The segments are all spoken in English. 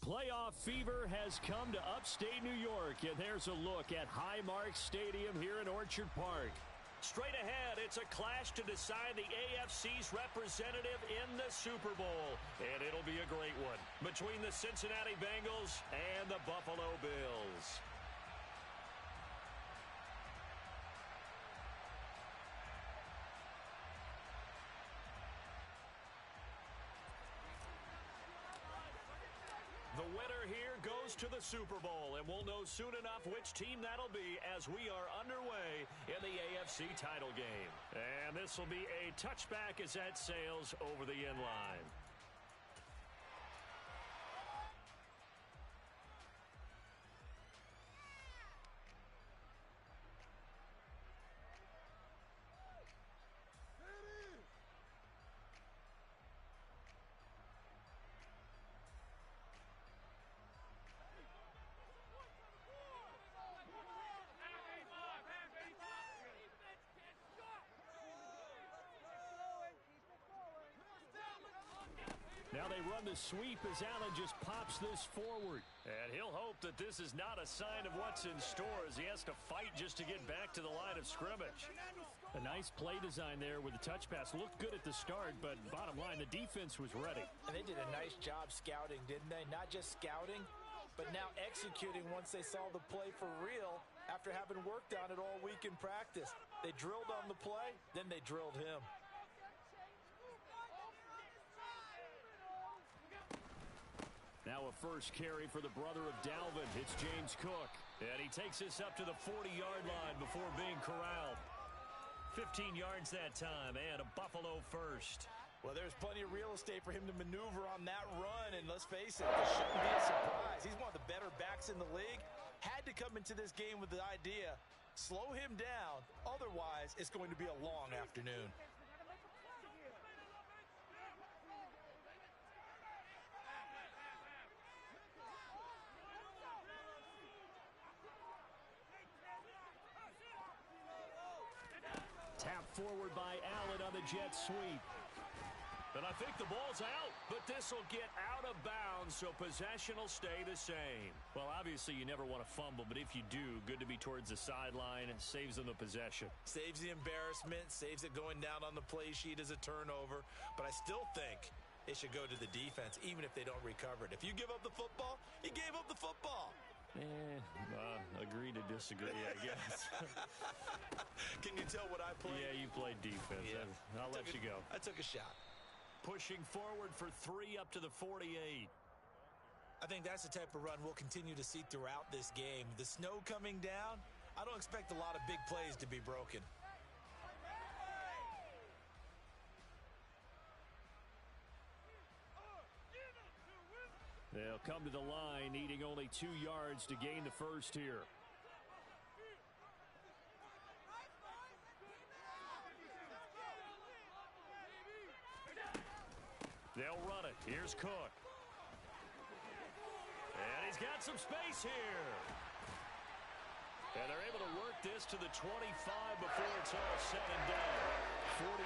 Playoff fever has come to upstate New York, and there's a look at Highmark Stadium here in Orchard Park. Straight ahead, it's a clash to decide the AFC's representative in the Super Bowl, and it'll be a great one between the Cincinnati Bengals and the Buffalo Bills. The winner here goes to the Super Bowl, and we'll know soon enough which team that'll be as we are underway in the AFC title game. And this will be a touchback as that sails over the end line. Now they run the sweep as Allen just pops this forward. And he'll hope that this is not a sign of what's in store as he has to fight just to get back to the line of scrimmage. A nice play design there with the touch pass. Looked good at the start, but bottom line, the defense was ready. And they did a nice job scouting, didn't they? Not just scouting, but now executing once they saw the play for real after having worked on it all week in practice. They drilled on the play, then they drilled him. Now a first carry for the brother of Dalvin. It's James Cook. And he takes this up to the 40-yard line before being corralled. 15 yards that time, and a Buffalo first. Well, there's plenty of real estate for him to maneuver on that run, and let's face it, this shouldn't be a surprise. He's one of the better backs in the league. Had to come into this game with the idea, slow him down, otherwise it's going to be a long afternoon. Tapped forward by Allen on the jet sweep. And I think the ball's out, but this will get out of bounds, so possession will stay the same. Well, obviously you never want to fumble, but if you do, good to be towards the sideline. It saves them the possession. Saves the embarrassment, saves it going down on the play sheet as a turnover. But I still think it should go to the defense, even if they don't recover it. If you give up the football, you gave up the football. Agree to disagree, I guess. Can you tell what I played? Yeah, you played defense. Yeah. I'll let you go. I took a shot. Pushing forward for 3 up to the 48. I think that's the type of run we'll continue to see throughout this game. The snow coming down, I don't expect a lot of big plays to be broken. They'll come to the line, needing only 2 yards to gain the first here. They'll run it. Here's Cook. And he's got some space here. And they're able to work this to the 25 before it's all said and done. 45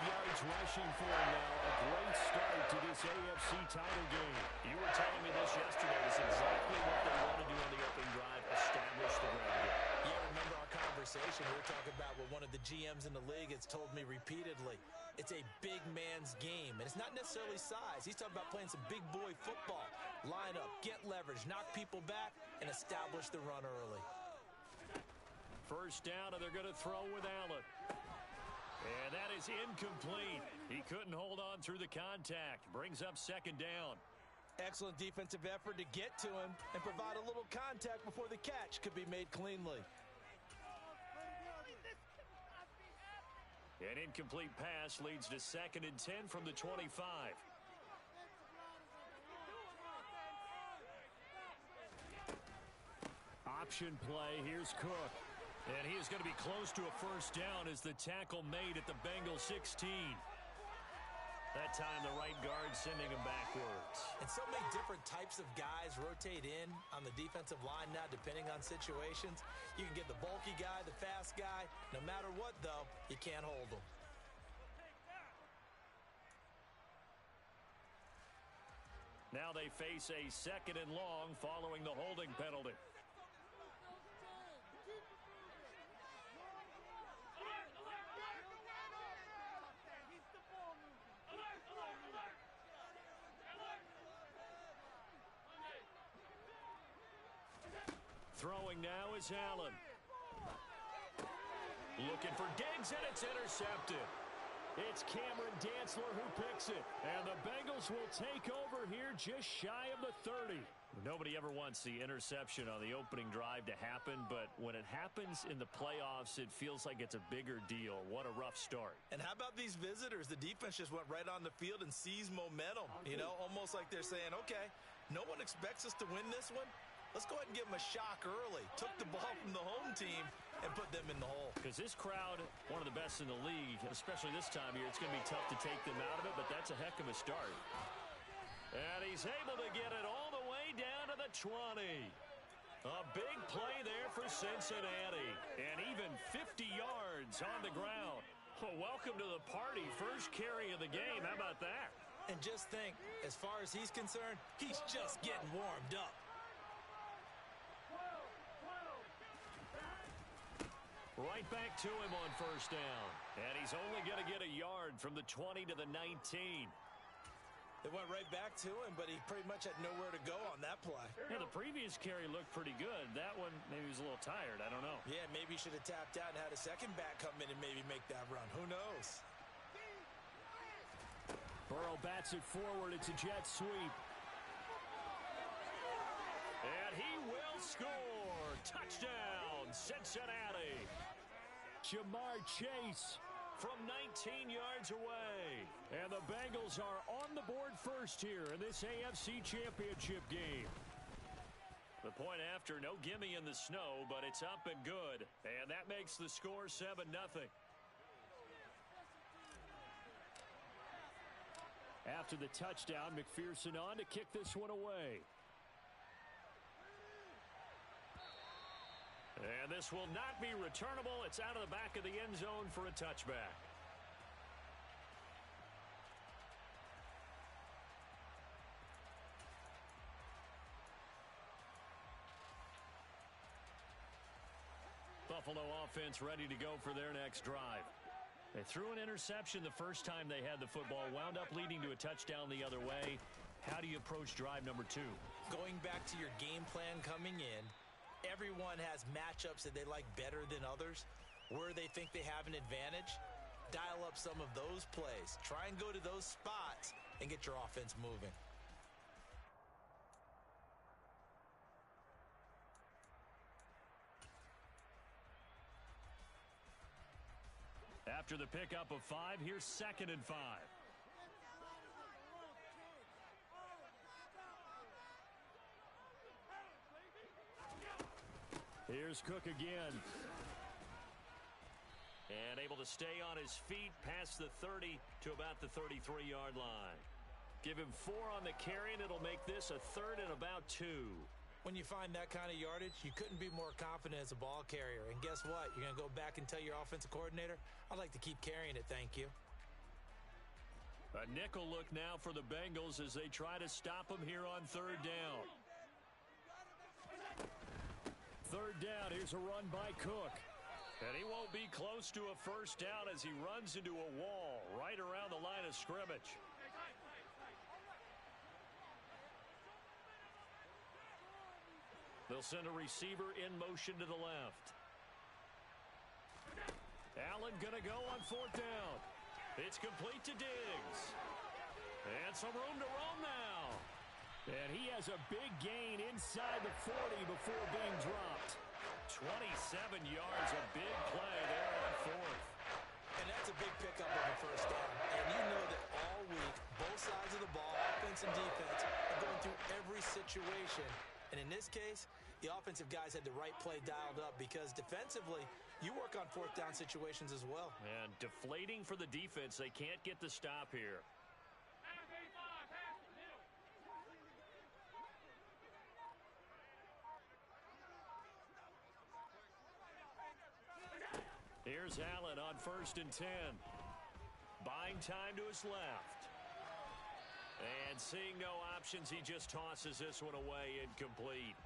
yards rushing for him now. A great start to this AFC title game. You were telling me this yesterday. It's exactly what they want to do on the opening drive, establish the ground game. Yeah, remember our conversation. We were talking about what one of the GMs in the league has told me repeatedly. It's a big man's game, and it's not necessarily size. He's talking about playing some big boy football. Line up, get leverage, knock people back, and establish the run early. First down, and they're going to throw with Allen. And that is incomplete. He couldn't hold on through the contact. Brings up second down. Excellent defensive effort to get to him and provide a little contact before the catch could be made cleanly. An incomplete pass leads to 2nd and 10 from the 25. Option play. Here's Cook. And he is going to be close to a first down as the tackle made at the Bengals 16. That time the right guard sending him backwards. And so many different types of guys rotate in on the defensive line now depending on situations. You can get the bulky guy, the fast guy. No matter what, though, you can't hold them. Now they face a 2nd and long following the holding penalty. Throwing now is Allen. Looking for Diggs, and it's intercepted. It's Cameron Dantzler who picks it. And the Bengals will take over here just shy of the 30. Nobody ever wants the interception on the opening drive to happen, but when it happens in the playoffs, it feels like it's a bigger deal. What a rough start. And how about these visitors? The defense just went right on the field and seized momentum. You know, almost like they're saying, okay, no one expects us to win this one. Let's go ahead and give them a shock early. Took the ball from the home team and put them in the hole. Because this crowd, one of the best in the league, especially this time of year, it's going to be tough to take them out of it, but that's a heck of a start. And he's able to get it all the way down to the 20. A big play there for Cincinnati. And even 50 yards on the ground. Well, welcome to the party. First carry of the game. How about that? And just think, as far as he's concerned, he's just getting warmed up. Right back to him on first down. And he's only going to get a yard from the 20 to the 19. They went right back to him, but he pretty much had nowhere to go on that play. Yeah, the previous carry looked pretty good. That one, maybe he was a little tired. I don't know. Yeah, maybe he should have tapped out and had a second back come in and maybe make that run. Who knows? Burrow bats it forward. It's a jet sweep. And he will score. Touchdown, Cincinnati. Jamar Chase from 19 yards away. And the Bengals are on the board first here in this AFC Championship game. The point after, no gimme in the snow, but it's up and good. And that makes the score 7-0. After the touchdown, McPherson on to kick this one away. And this will not be returnable. It's out of the back of the end zone for a touchback. Buffalo offense ready to go for their next drive. They threw an interception the first time they had the football, wound up leading to a touchdown the other way. How do you approach drive number 2? Going back to your game plan coming in, everyone has matchups that they like better than others, where they think they have an advantage. Dial up some of those plays. Try and go to those spots and get your offense moving. After the pickup of 5, here's 2nd and 5. Here's Cook again. And able to stay on his feet past the 30 to about the 33-yard line. Give him 4 on the carry, and it'll make this a 3rd and about 2. When you find that kind of yardage, you couldn't be more confident as a ball carrier. And guess what? You're going to go back and tell your offensive coordinator, I'd like to keep carrying it, thank you. A nickel look now for the Bengals as they try to stop him here on 3rd down. 3rd down, here's a run by Cook. And he won't be close to a first down as he runs into a wall right around the line of scrimmage. They'll send a receiver in motion to the left. Allen gonna go on 4th down. It's complete to Diggs. And some room to roam now. And he has a big gain inside the 40 before being dropped. 27 yards, a big play there on 4th. And that's a big pickup of a first down. And you know that all week, both sides of the ball, offense and defense, are going through every situation. And in this case, the offensive guys had the right play dialed up because defensively, you work on 4th down situations as well. And deflating for the defense. They can't get the stop here. Here's Allen on 1st and 10. Buying time to his left. And seeing no options, he just tosses this one away incomplete.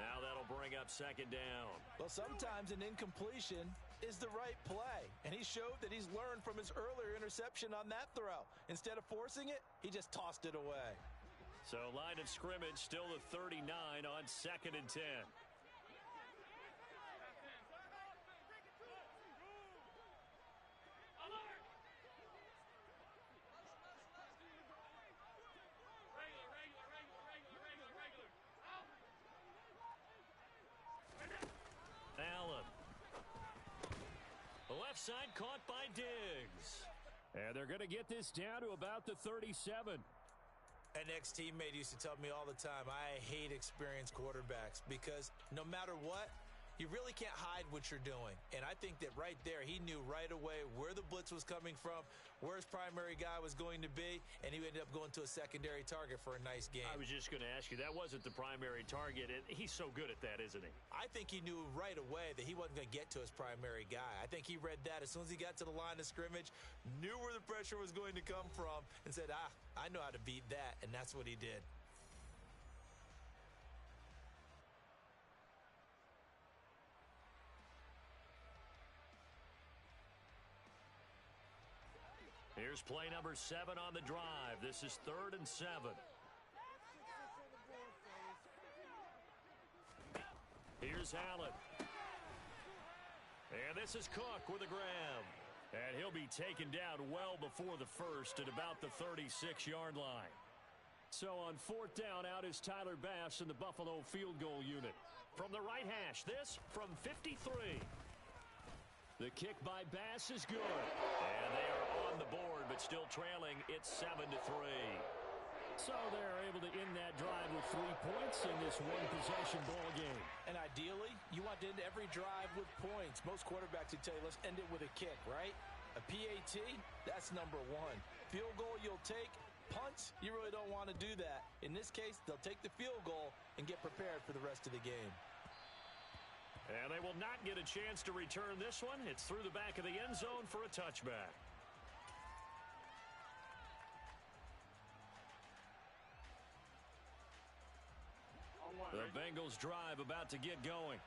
Now that'll bring up second down. Well, sometimes an incompletion is the right play, and he showed that he's learned from his earlier interception on that throw. Instead of forcing it, he just tossed it away. So line of scrimmage still the 39 on 2nd and 10. Allen. The left side caught by Diggs. And they're going to get this down to about the 37. An ex-teammate used to tell me all the time, I hate experienced quarterbacks because no matter what, you really can't hide what you're doing. And I think that right there, he knew right away where the blitz was coming from, where his primary guy was going to be, and he ended up going to a secondary target for a nice game. I was just going to ask you, that wasn't the primary target, and he's so good at that, isn't he? I think he knew right away that he wasn't going to get to his primary guy. I think he read that as soon as he got to the line of scrimmage, knew where the pressure was going to come from, and said, I know how to beat that, and that's what he did. Here's play number 7 on the drive. This is 3rd and 7. Here's Allen. And this is Cook with a grab. And he'll be taken down well before the first at about the 36-yard line. So on 4th down, out is Tyler Bass in the Buffalo field goal unit. From the right hash, this from 53. The kick by Bass is good. And they are on the board, but still trailing. It's 7-3. So they're able to end that drive with 3 points in this one-possession ball game. And ideally, you want to end every drive with points. Most quarterbacks would tell you, let's end it with a kick, right? A PAT, that's number 1. Field goal you'll take. Punts, you really don't want to do that. In this case, they'll take the field goal and get prepared for the rest of the game. And they will not get a chance to return this one. It's through the back of the end zone for a touchback. The Bengals drive about to get going.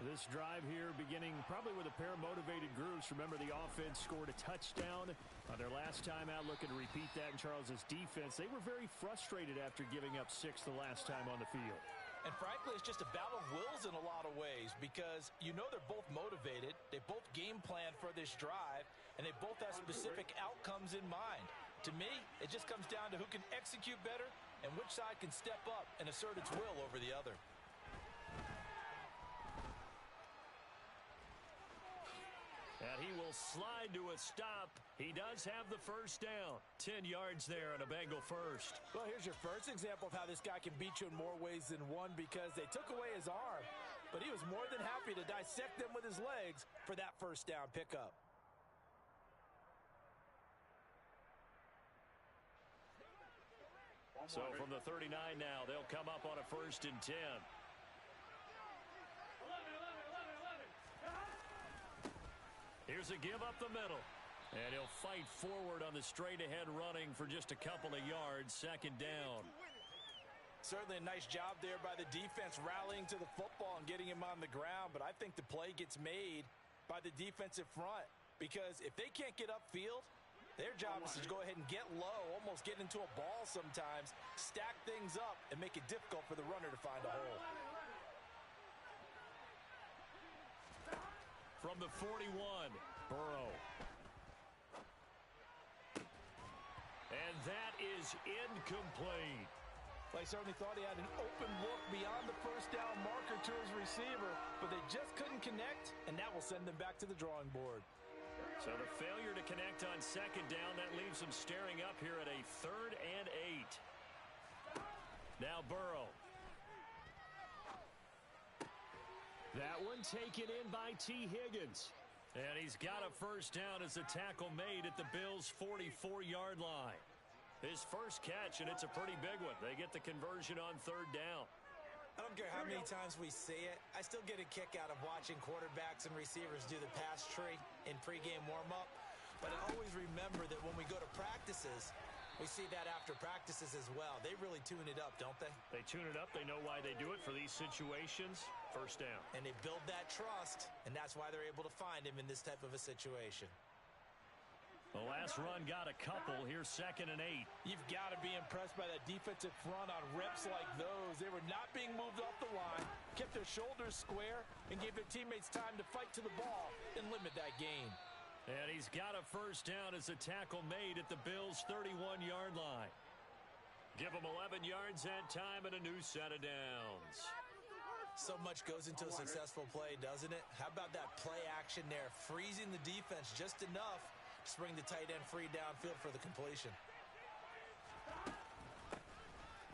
This drive here beginning probably with a pair of motivated groups. Remember, the offense scored a touchdown on their last time out, looking to repeat that in Charles's defense. They were very frustrated after giving up 6 the last time on the field. And frankly, it's just a battle of wills in a lot of ways because you know they're both motivated. They both game plan for this drive, and they both have specific outcomes in mind. To me, it just comes down to who can execute better and which side can step up and assert its will over the other. And he will slide to a stop. He does have the first down. 10 yards there and a Bengal first. Well, here's your first example of how this guy can beat you in more ways than one because they took away his arm, but he was more than happy to dissect them with his legs for that first down pickup. So from the 39 now, they'll come up on a 1st and 10. Here's a give up the middle. And he'll fight forward on the straight-ahead running for just a couple of yards. 2nd down. Certainly a nice job there by the defense rallying to the football and getting him on the ground. But I think the play gets made by the defensive front because if they can't get upfield, their job is to go ahead and get low, almost get into a ball sometimes, stack things up, and make it difficult for the runner to find a hole. From the 41, Burrow. And that is incomplete. They certainly thought he had an open look beyond the first down marker to his receiver, but they just couldn't connect, and that will send them back to the drawing board. So the failure to connect on 2nd down, that leaves them staring up here at a 3rd and 8. Now Burrow. That one taken in by T. Higgins. And he's got a first down as the tackle made at the Bills' 44-yard line. His first catch, and it's a pretty big one. They get the conversion on 3rd down. I don't care how many times we see it. I still get a kick out of watching quarterbacks and receivers do the pass tree in pregame warm-up. But I always remember that when we go to practices, We see that after practices as well. They really tune it up, don't they? They tune it up. They know why they do it for these situations. First down. And they build that trust, and that's why they're able to find him in this type of a situation. The last run got a couple. Here's 2nd and 8. You've got to be impressed by that defensive front on reps like those. They were not being moved off the line, kept their shoulders square, and gave their teammates time to fight to the ball and limit that gain. And he's got a first down as a tackle made at the Bills' 31-yard line. Give him 11 yards that time and a new set of downs. So much goes into a successful play, doesn't it? How about that play action there, freezing the defense just enough to bring the tight end free downfield for the completion.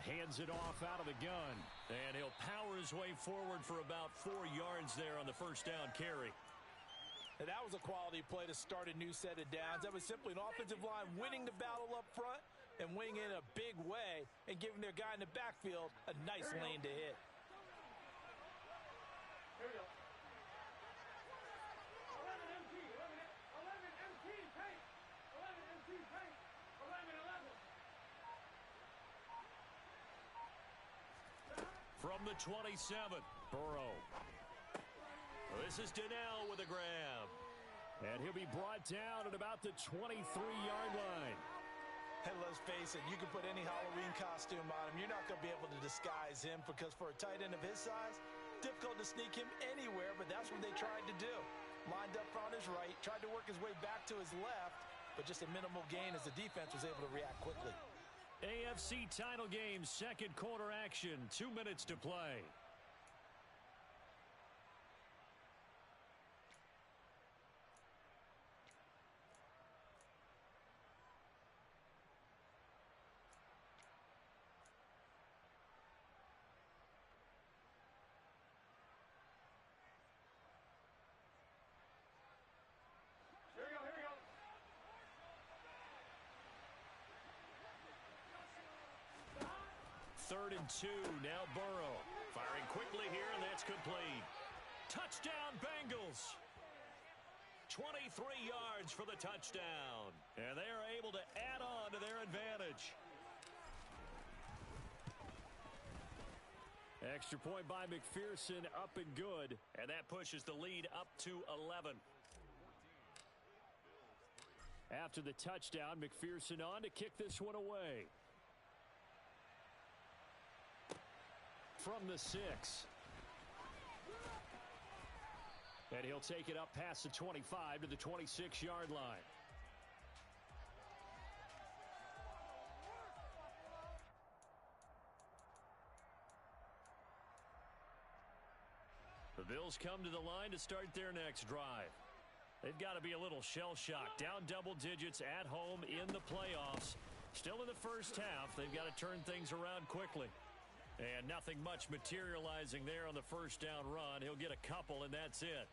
Hands it off out of the gun, and he'll power his way forward for about 4 yards there on the first down carry. And that was a quality play to start a new set of downs. That was simply an offensive line winning the battle up front and winning in a big way and giving their guy in the backfield a nice lane to hit. Here we go. 11 MT, 11 MT paint, 11 MT paint, 11. From the 27, Burrow. This is Donnell with a grab. And he'll be brought down at about the 23-yard line. And let's face it, you can put any Halloween costume on him. You're not going to be able to disguise him because for a tight end of his size, difficult to sneak him anywhere, but that's what they tried to do. Lined up on his right, tried to work his way back to his left, but just a minimal gain as the defense was able to react quickly. AFC title game, second quarter action, 2 minutes to play. Here we go, here we go. 3rd and 2, now Burrow. Firing quickly here, and that's complete. Touchdown, Bengals. 23 yards for the touchdown. And they are able to add on to their advantage. Extra point by McPherson, up and good. And that pushes the lead up to 11. After the touchdown, McPherson on to kick this one away. From the 6. And he'll take it up past the 25 to the 26-yard line. The Bills come to the line to start their next drive. They've got to be a little shell-shocked. Down double digits at home in the playoffs. Still in the first half. They've got to turn things around quickly. And nothing much materializing there on the first down run. He'll get a couple, and that's it.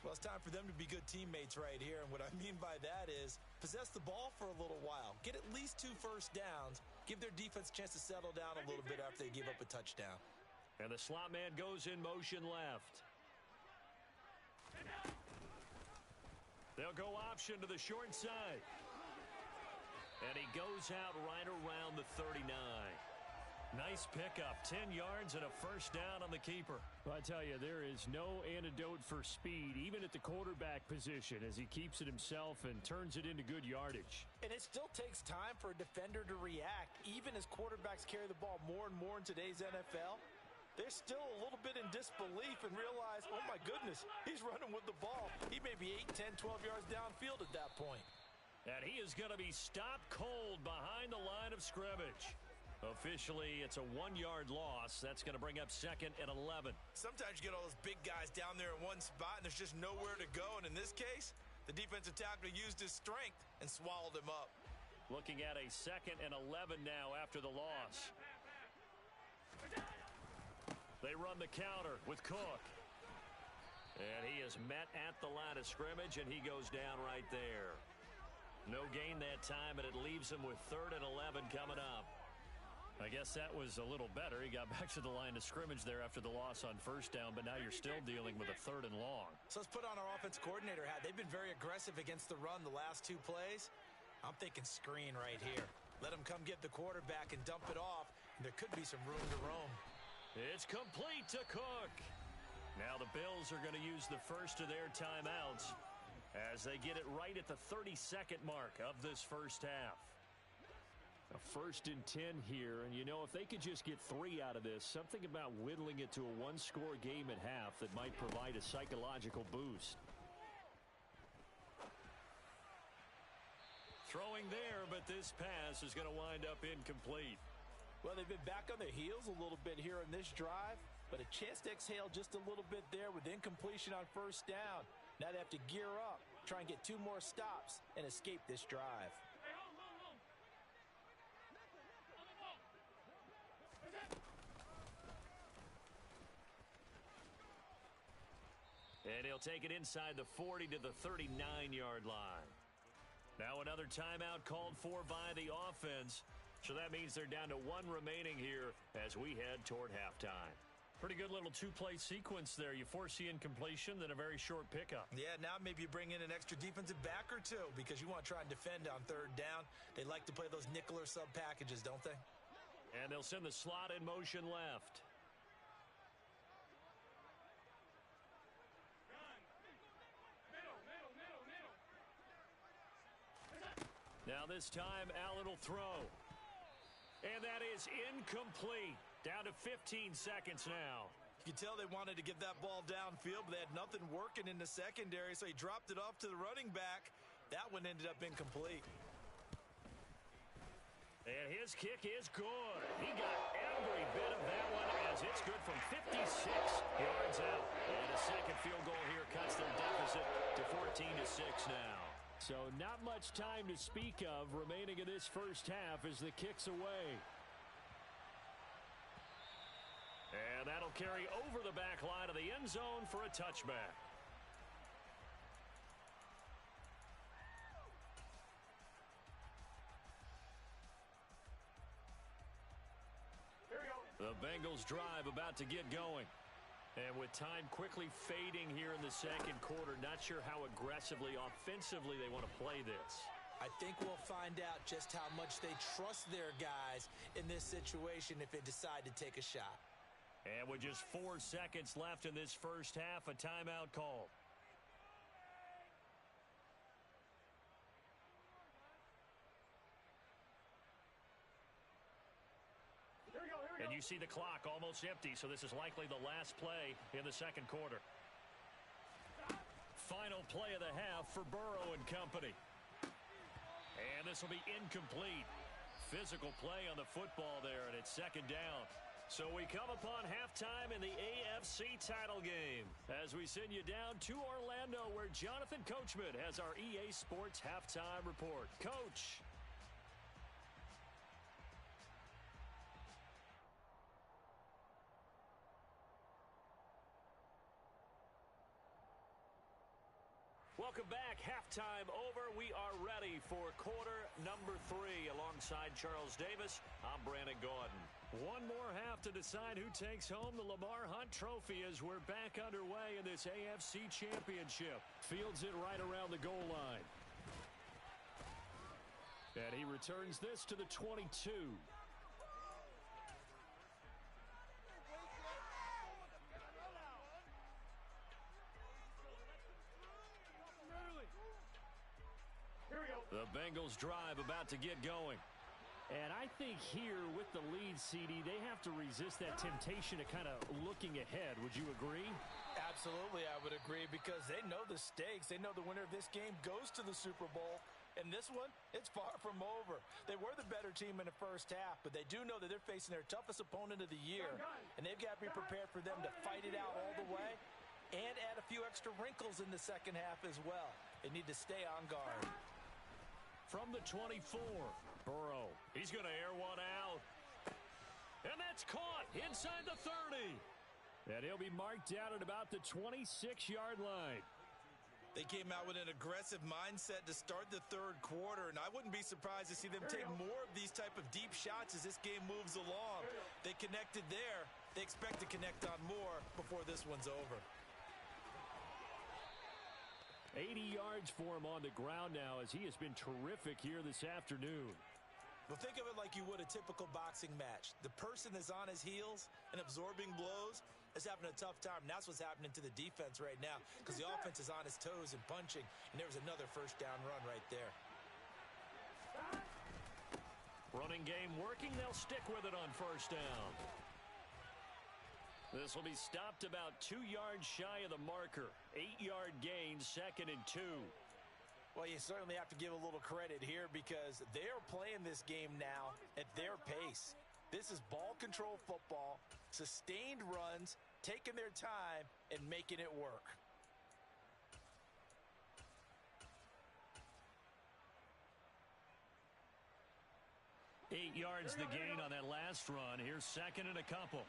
Well, it's time for them to be good teammates right here. And what I mean by that is possess the ball for a little while. Get at least 2 first downs. Give their defense a chance to settle down a little bit after they give up a touchdown. And the slot man goes in motion left. They'll go option to the short side. And he goes out right around the 39. Nice pickup, 10 yards and a first down on the keeper. Well, I tell you, there is no antidote for speed, even at the quarterback position, as he keeps it himself and turns it into good yardage. And it still takes time for a defender to react, even as quarterbacks carry the ball more and more in today's NFL. They're still a little bit in disbelief and realize, oh my goodness, he's running with the ball. He may be 8, 10, 12 yards downfield at that point. And he is going to be stopped cold behind the line of scrimmage. Officially, it's a 1-yard loss. That's going to bring up 2nd and 11. Sometimes you get all those big guys down there in one spot, and there's just nowhere to go. And in this case, the defensive tackle used his strength and swallowed him up. Looking at a 2nd and 11 now after the loss. They run the counter with Cook. And he is met at the line of scrimmage, and he goes down right there. No gain that time, and it leaves him with 3rd and 11 coming up. I guess that was a little better. He got back to the line of scrimmage there after the loss on first down, but now you're still dealing with a 3rd and long. So let's put on our offense coordinator hat. They've been very aggressive against the run the last 2 plays. I'm thinking screen right here. Let him come get the quarterback and dump it off. And there could be some room to roam. It's complete to Cook. Now the Bills are going to use the first of their timeouts as they get it right at the 32nd mark of this first half. A 1st and 10 here, and you know, if they could just get 3 out of this, something about whittling it to a one-score game at half that might provide a psychological boost. Throwing there, but this pass is going to wind up incomplete. Well, they've been back on their heels a little bit here in this drive, but a chance to exhale just a little bit there with incompletion on first down. Now they have to gear up, try and get 2 more stops, and escape this drive. And he'll take it inside the 40 to the 39-yard line. Now another timeout called for by the offense. So that means they're down to 1 remaining here as we head toward halftime. Pretty good little 2-play sequence there. You force the incompletion, then a very short pickup. Yeah, now maybe you bring in an extra defensive back or 2 because you want to try and defend on 3rd down. They like to play those nickel or sub packages, don't they? And they'll send the slot in motion left. Now this time, Allen will throw. And that is incomplete. Down to 15 seconds now. You can tell they wanted to get that ball downfield, but they had nothing working in the secondary, so he dropped it off to the running back. That one ended up incomplete. And his kick is good. He got every bit of that one as it's good from 56 yards out. And a second field goal here cuts their deficit to 14-6 now. So not much time to speak of remaining in this first half as the kick's away. And that'll carry over the back line of the end zone for a touchback. The Bengals drive about to get going. And with time quickly fading here in the second quarter, not sure how aggressively, offensively they want to play this. I think we'll find out just how much they trust their guys in this situation if they decide to take a shot. And with just 4 seconds left in this first half, a timeout call. And you see the clock almost empty, so this is likely the last play in the second quarter. Final play of the half for Burrow and company. And this will be incomplete. Physical play on the football there, and it's second down. So we come upon halftime in the AFC title game as we send you down to Orlando, where Jonathan Coachman has our EA Sports halftime report. Coach. Welcome back. Halftime over. We are ready for quarter number 3. Alongside Charles Davis, I'm Brandon Gaudin. One more half to decide who takes home the Lamar Hunt Trophy as we're back underway in this AFC Championship. Fields it right around the goal line. And he returns this to the 22. The Bengals drive about to get going. And I think here with the lead, CD, they have to resist that temptation to kind of looking ahead. Would you agree? Absolutely, I would agree, because they know the stakes. They know the winner of this game goes to the Super Bowl. And this one, it's far from over. They were the better team in the first half, but they do know that they're facing their toughest opponent of the year. And they've got to be prepared for them to fight it out all the way and add a few extra wrinkles in the second half as well. They need to stay on guard. From the 24, Burrow. He's going to air one out. And that's caught inside the 30. And he'll be marked down at about the 26-yard line. They came out with an aggressive mindset to start the third quarter, and I wouldn't be surprised to see them take more of these type of deep shots as this game moves along. They connected there. They expect to connect on more before this one's over. 80 yards for him on the ground now as he has been terrific here this afternoon. But think of it like you would a typical boxing match. The person that's on his heels and absorbing blows is having a tough time. And that's what's happening to the defense right now because the offense is on his toes and punching. And there was another first down run right there. Running game working. They'll stick with it on first down. This will be stopped about 2 yards shy of the marker. 8-yard gain, 2nd and 2. Well, you certainly have to give a little credit here because they are playing this game now at their pace. This is ball control football, sustained runs, taking their time, and making it work. Eight yards the gain on that last run. Here's 2nd and a couple.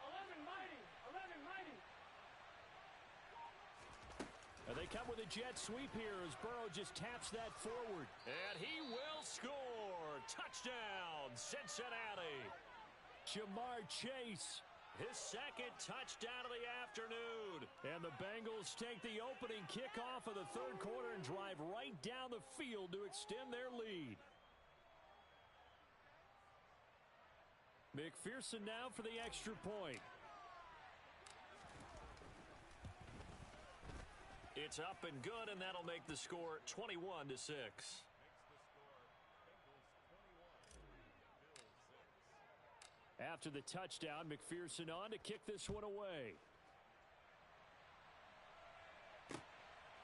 11 mighty. 11 mighty. They come with a jet sweep here as Burrow just taps that forward. And he will score. Touchdown, Cincinnati. Jamar Chase, his 2nd touchdown of the afternoon. And the Bengals take the opening kickoff of the 3rd quarter and drive right down the field to extend their lead. McPherson now for the extra point. It's up and good, and that'll make the score 21-6. After the touchdown, McPherson on to kick this one away.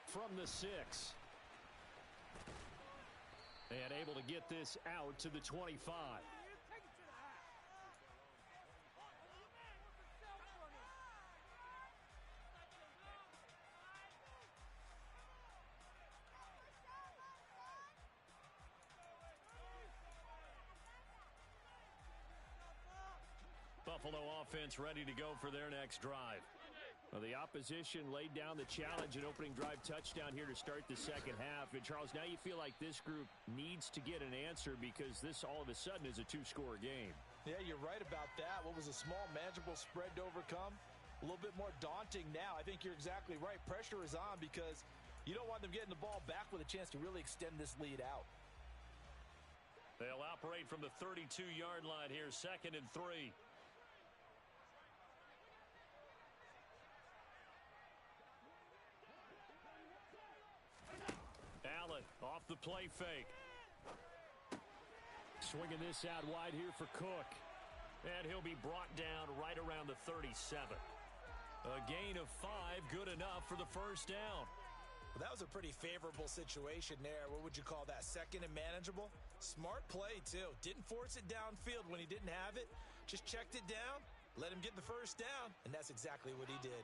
From the 6. And able to get this out to the 25. Buffalo offense ready to go for their next drive. Well, the opposition laid down the challenge and opening drive touchdown here to start the 2nd half. And, Charles, now you feel like this group needs to get an answer because this all of a sudden is a 2-score game. Yeah, you're right about that. What was a small, manageable spread to overcome? A little bit more daunting now. I think you're exactly right. Pressure is on because you don't want them getting the ball back with a chance to really extend this lead out. They'll operate from the 32-yard line here, 2nd and 3. Allen off the play fake. Swinging this out wide here for Cook. And he'll be brought down right around the 37. A gain of 5, good enough for the first down. Well, that was a pretty favorable situation there. What would you call that? 2nd and manageable? Smart play, too. Didn't force it downfield when he didn't have it. Just checked it down, let him get the first down, and that's exactly what he did.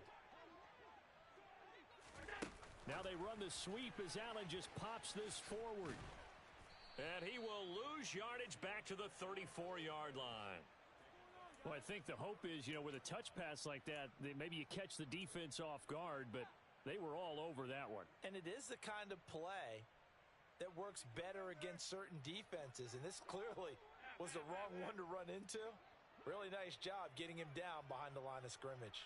Now they run the sweep as Allen just pops this forward. And he will lose yardage back to the 34-yard line. Well, I think the hope is, with a touch pass like that, maybe you catch the defense off guard, but they were all over that one. And it is the kind of play that works better against certain defenses, and this clearly was the wrong one to run into. Really nice job getting him down behind the line of scrimmage.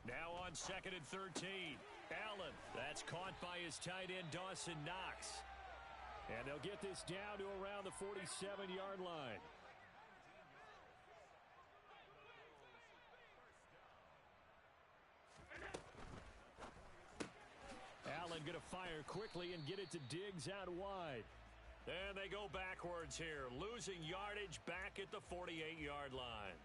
Now on 2nd and 13. Allen, that's caught by his tight end, Dawson Knox. And they'll get this down to around the 47-yard line. Allen going to fire quickly and get it to Diggs out wide. And they go backwards here, losing yardage back at the 48-yard line.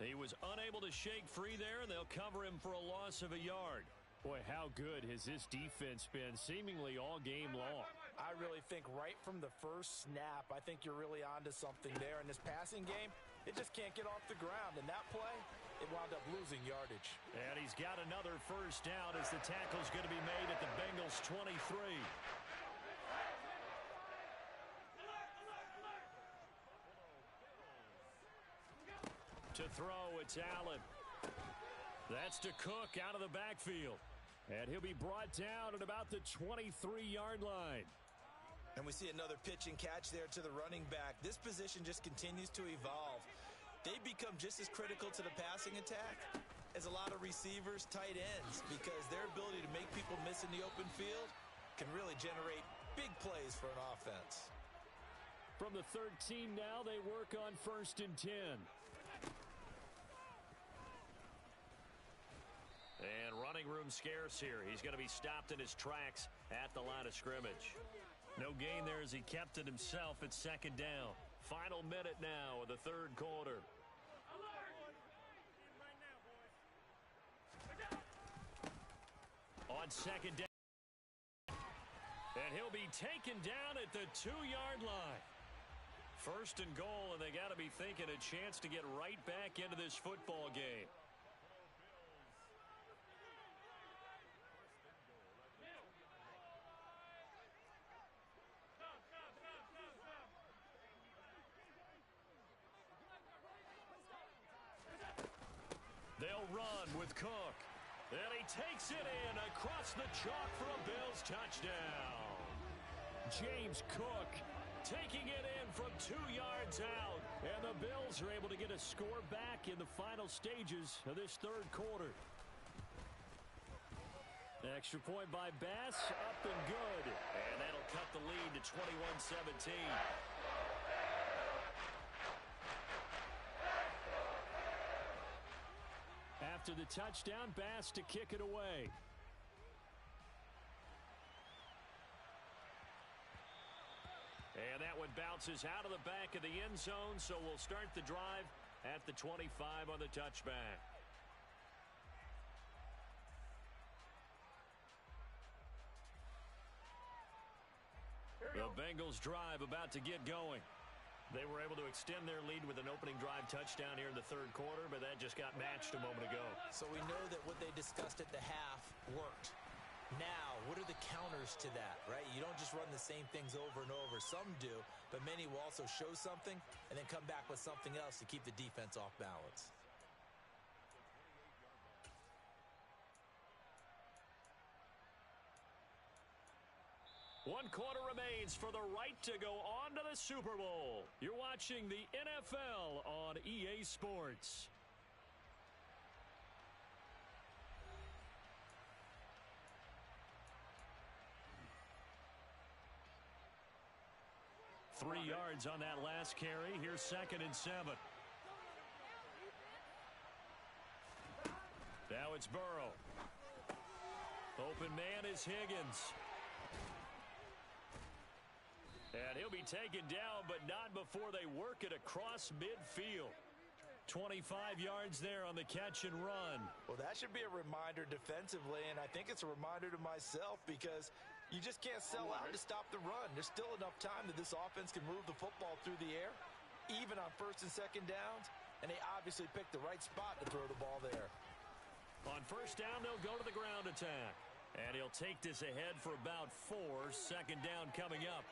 He was unable to shake free there, and they'll cover him for a loss of a yard. Boy, how good has this defense been seemingly all game long? I really think right from the first snap, I think you're really onto something there. In this passing game, it just can't get off the ground. And that play, it wound up losing yardage. And he's got another first down as the tackle's going to be made at the Bengals' 23. To throw, it's Allen. That's to Cook out of the backfield. And he'll be brought down at about the 23-yard line. And we see another pitch and catch there to the running back. This position just continues to evolve. They become just as critical to the passing attack is a lot of receivers, tight ends, because their ability to make people miss in the open field can really generate big plays for an offense. From the 13 now, they work on 1st and 10. And running room scarce here. He's going to be stopped in his tracks at the line of scrimmage. No gain there as he kept it himself at 2nd down. Final minute now of the 3rd quarter. On 2nd down. And he'll be taken down at the 2-yard line. 1st and goal, and they got to be thinking a chance to get right back into this football game. They'll run with Cook. And he takes it in across the chalk for a Bills touchdown. James Cook taking it in from 2 yards out. And the Bills are able to get a score back in the final stages of this 3rd quarter. Extra point by Bass, up and good. And that'll cut the lead to 21-17. After the touchdown, Bass to kick it away. And that one bounces out of the back of the end zone, so we'll start the drive at the 25 on the touchback. The Bengals drive about to get going. They were able to extend their lead with an opening drive touchdown here in the 3rd quarter, but that just got matched a moment ago. So we know that what they discussed at the half worked. Now, what are the counters to that, right? You don't just run the same things over and over. Some do, but many will also show something and then come back with something else to keep the defense off balance. One quarter remains for the right to go on to the Super Bowl. You're watching the NFL on EA Sports. Three yards on that last carry. Here's 2nd and 7. Now it's Burrow. Open man is Higgins. And he'll be taken down, but not before they work it across midfield. 25 yards there on the catch and run. Well, that should be a reminder defensively, and I think it's a reminder to myself because you just can't sell out to stop the run. There's still enough time that this offense can move the football through the air, even on 1st and 2nd downs, and they obviously picked the right spot to throw the ball there. On 1st down, they'll go to the ground attack. And he'll take this ahead for about 4. 2nd down coming up.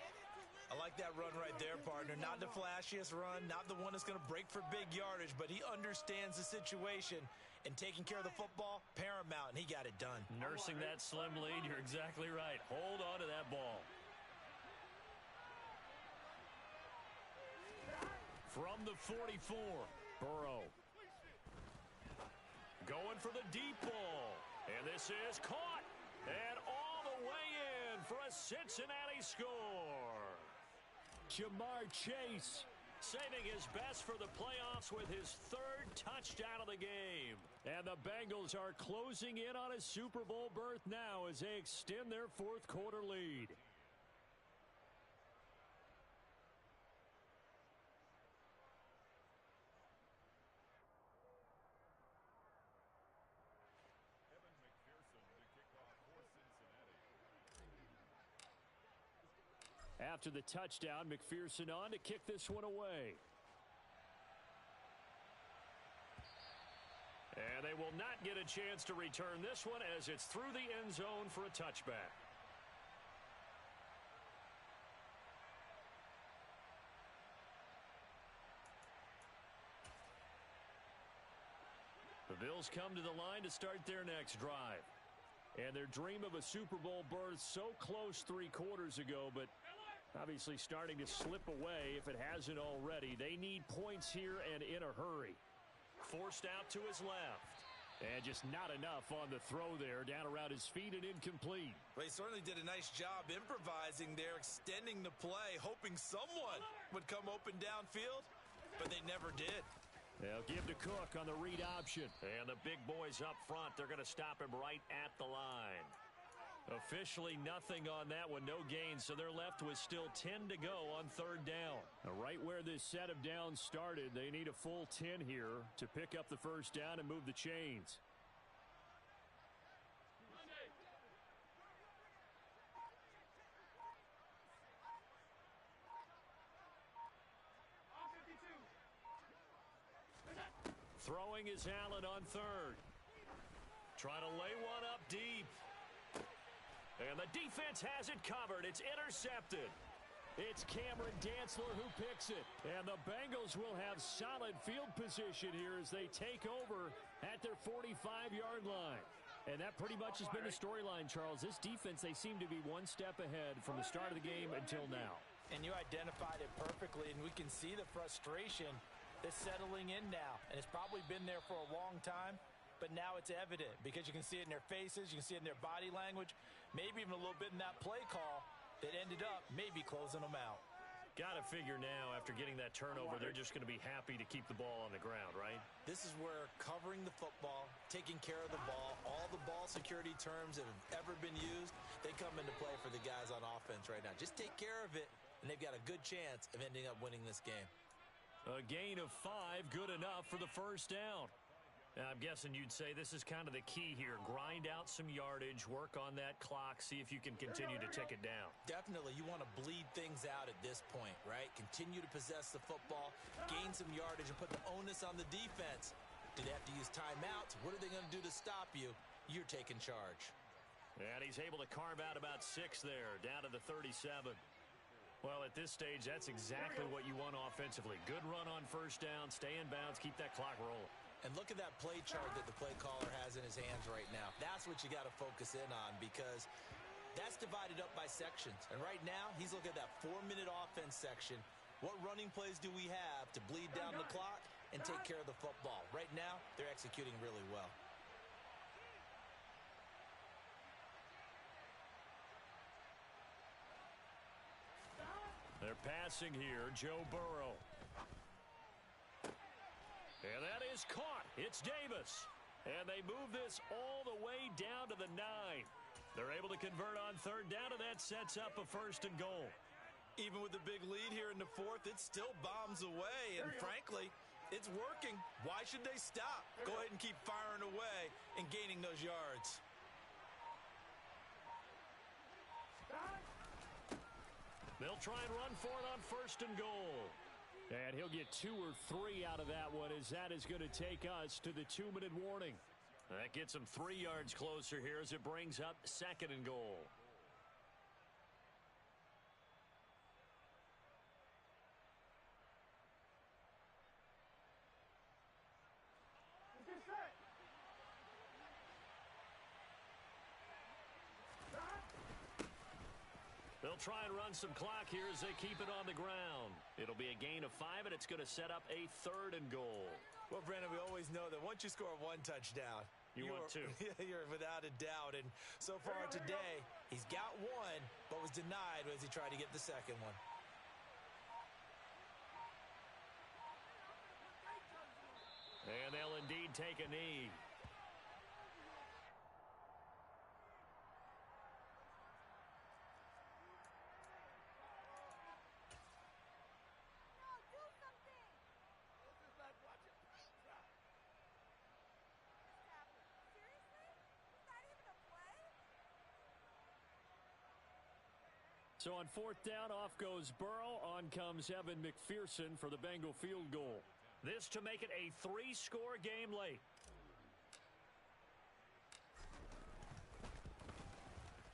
I like that run right there, partner. Not the flashiest run, not the one that's going to break for big yardage, but he understands the situation, and taking care of the football, paramount, and he got it done. Nursing that slim lead, you're exactly right. Hold on to that ball. From the 44, Burrow. Going for the deep ball. And this is caught. And all the way in for a Cincinnati score. Jamar Chase saving his best for the playoffs with his 3rd touchdown of the game. And the Bengals are closing in on a Super Bowl berth now as they extend their 4th quarter lead. After the touchdown, McPherson on to kick this one away. And they will not get a chance to return this one as it's through the end zone for a touchback. The Bills come to the line to start their next drive. And their dream of a Super Bowl berth so close 3 quarters ago, but obviously starting to slip away if it hasn't already. They need points here and in a hurry. Forced out to his left. And just not enough on the throw there. Down around his feet and incomplete. Well, he certainly did a nice job improvising there, extending the play, hoping someone would come open downfield, but they never did. They'll give to Cook on the read option. And the big boys up front, they're going to stop him right at the line. Officially nothing on that one, no gain, so they're left with still 10 to go on third down. Now, right where this set of downs started, they need a full 10 here to pick up the first down and move the chains. Throwing is Allen on third. Trying to lay one up deep. And the defense has it covered. It's intercepted. It's Cameron Dantzler who picks it. And the Bengals will have solid field position here as they take over at their 45-yard line. And that pretty much has been the storyline, Charles. This defense, they seem to be one step ahead from the start of the game until now. And you identified it perfectly, and we can see the frustration that's settling in now. And it's probably been there for a long time, but now it's evident because you can see it in their faces, you can see it in their body language, maybe even a little bit in that play call that ended up maybe closing them out. Got to figure now, after getting that turnover, they're just going to be happy to keep the ball on the ground, right? This is where covering the football, taking care of the ball, all the ball security terms that have ever been used, they come into play for the guys on offense right now. Just take care of it, and they've got a good chance of ending up winning this game. A gain of 5, good enough for the first down. Now, I'm guessing you'd say this is kind of the key here. Grind out some yardage, work on that clock, see if you can continue to tick it down. Definitely, you want to bleed things out at this point, right? Continue to possess the football, gain some yardage, and put the onus on the defense. Do they have to use timeouts? What are they going to do to stop you? You're taking charge. And he's able to carve out about 6 there, down to the 37. Well, at this stage, that's exactly what you want offensively. Good run on first down, stay in bounds, keep that clock rolling. And look at that play chart that the play caller has in his hands right now. That's what you got to focus in on because that's divided up by sections. And right now, he's looking at that 4-minute offense section. What running plays do we have to bleed down the clock and take care of the football? Right now, they're executing really well. They're passing here, Joe Burrow. And that is caught. It's Davis. And they move this all the way down to the 9. They're able to convert on third down, and that sets up a 1st and goal. Even with the big lead here in the 4th, it still bombs away. And frankly, it's working. Why should they stop? Go ahead and keep firing away and gaining those yards. They'll try and run for it on 1st and goal. And he'll get 2 or 3 out of that one as that is going to take us to the 2-minute warning. That gets them 3 yards closer here as it brings up 2nd and goal. They'll try and run some clock here as they keep it on the ground. It'll be a gain of 5, and it's going to set up a 3rd and goal. Well, Brandon, we always know that once you score 1 touchdown, you want 2. You're without a doubt. And so far today, he's got 1, but was denied as he tried to get the 2nd one. And they'll indeed take a knee. So on 4th down, off goes Burrow. On comes Evan McPherson for the Bengal field goal. This to make it a 3-score game late.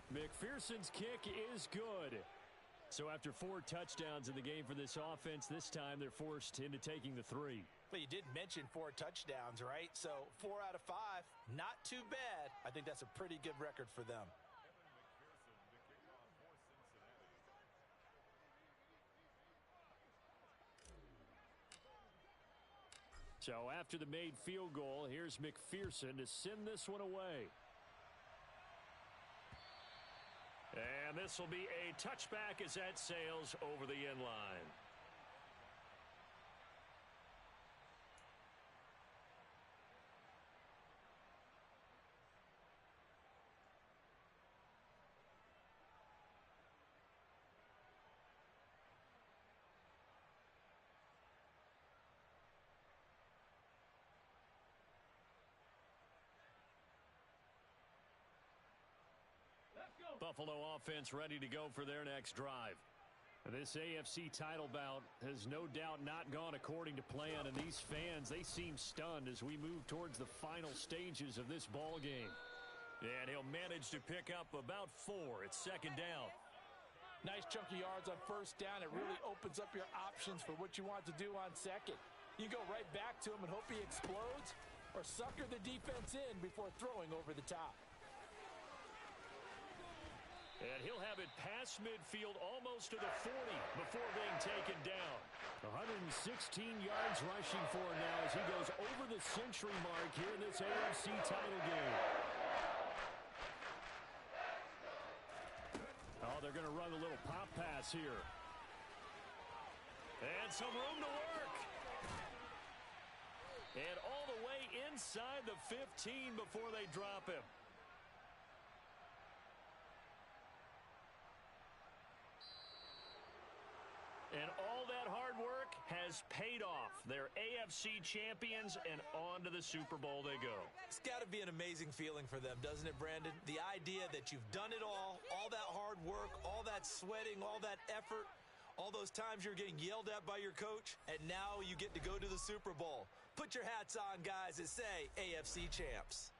McPherson's kick is good. So after 4 touchdowns in the game for this offense, this time they're forced into taking the 3. But you did mention 4 touchdowns, right? So 4 out of 5, not too bad. I think that's a pretty good record for them. So after the made field goal, here's McPherson to send this one away. And this will be a touchback as that sails over the end line. Buffalo offense ready to go for their next drive. This AFC title bout has no doubt not gone according to plan, and these fans, they seem stunned as we move towards the final stages of this ball game. And he'll manage to pick up about 4. It's second down. Nice chunk of yards on first down. It really opens up your options for what you want to do on second. You go right back to him and hope he explodes, or sucker the defense in before throwing over the top. And he'll have it past midfield almost to the 40 before being taken down. 116 yards rushing for him now as he goes over the century mark here in this AFC title game. Oh, they're going to run a little pop pass here. And some room to work. And all the way inside the 15 before they drop him. And all that hard work has paid off. They're AFC champions, and on to the Super Bowl they go. It's got to be an amazing feeling for them, doesn't it, Brandon? The idea that you've done it all that hard work, all that sweating, all that effort, all those times you're getting yelled at by your coach, and now you get to go to the Super Bowl. Put your hats on, guys, and say AFC champs.